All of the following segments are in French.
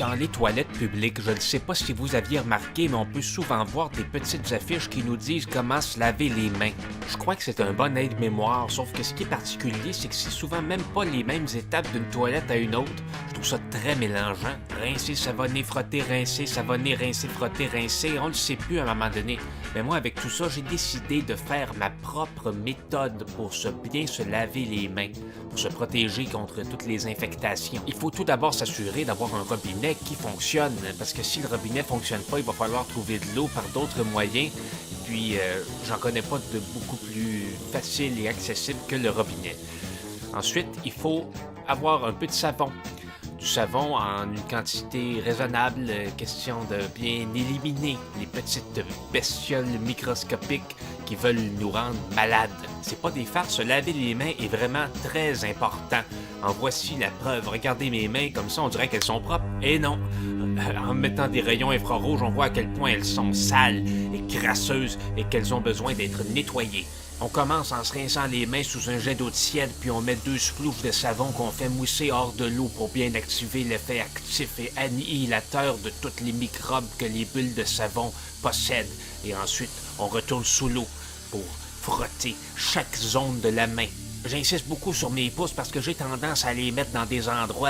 Dans les toilettes publiques, je ne sais pas si vous aviez remarqué, mais on peut souvent voir des petites affiches qui nous disent comment se laver les mains. Je crois que c'est un bon aide-mémoire, sauf que ce qui est particulier, c'est que c'est souvent même pas les mêmes étapes d'une toilette à une autre. Je trouve ça très mélangeant. Rincer, savonner, frotter, rincer, savonner, rincer, frotter, rincer, on ne sait plus à un moment donné. Mais moi, avec tout ça, j'ai décidé de faire ma propre méthode pour bien se laver les mains, pour se protéger contre toutes les infectations. Il faut tout d'abord s'assurer d'avoir un robinet qui fonctionne, parce que si le robinet fonctionne pas, il va falloir trouver de l'eau par d'autres moyens. Et puis, j'en connais pas de beaucoup plus facile et accessible que le robinet. Ensuite, il faut avoir un peu de savon. Du savon en une quantité raisonnable, question de bien éliminer les petites bestioles microscopiques qui veulent nous rendre malades. C'est pas des farces, se laver les mains est vraiment très important. En voici la preuve, regardez mes mains, comme ça on dirait qu'elles sont propres. Et non, en mettant des rayons infrarouges, on voit à quel point elles sont sales et crasseuses et qu'elles ont besoin d'être nettoyées. On commence en se rinçant les mains sous un jet d'eau tiède, puis on met 2 sploufs de savon qu'on fait mousser hors de l'eau pour bien activer l'effet actif et annihilateur de toutes les microbes que les bulles de savon possèdent. Et ensuite, on retourne sous l'eau pour frotter chaque zone de la main. J'insiste beaucoup sur mes pouces parce que j'ai tendance à les mettre dans des endroits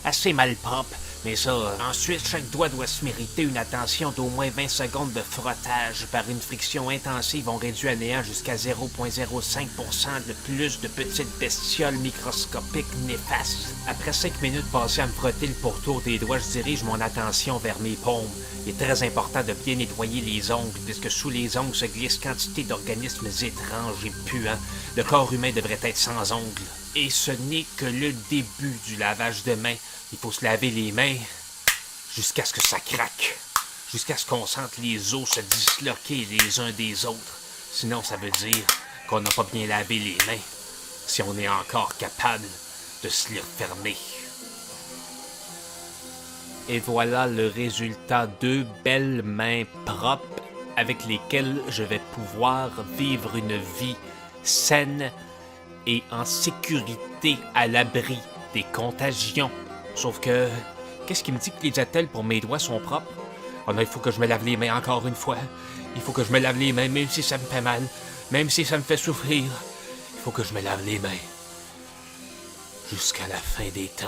assez malpropres. Mais ça, ensuite, chaque doigt doit se mériter une attention d'au moins 20 secondes de frottage par une friction intensive. On réduit à néant jusqu'à 0,05% de plus de petites bestioles microscopiques néfastes. Après 5 minutes passées à me frotter le pourtour des doigts, je dirige mon attention vers mes paumes. Il est très important de bien nettoyer les ongles, puisque sous les ongles se glisse quantité d'organismes étranges et puants. Le corps humain devrait être sans ongles. Et ce n'est que le début du lavage de mains. Il faut se laver les mains jusqu'à ce que ça craque, jusqu'à ce qu'on sente les os se disloquer les uns des autres. Sinon, ça veut dire qu'on n'a pas bien lavé les mains, si on est encore capable de se les refermer. Et voilà le résultat, 2 belles mains propres avec lesquelles je vais pouvoir vivre une vie saine et en sécurité à l'abri des contagions. Sauf que, qu'est-ce qui me dit que les attelles pour mes doigts sont propres? Oh non, il faut que je me lave les mains encore une fois. Il faut que je me lave les mains, même si ça me fait mal, même si ça me fait souffrir. Il faut que je me lave les mains jusqu'à la fin des temps.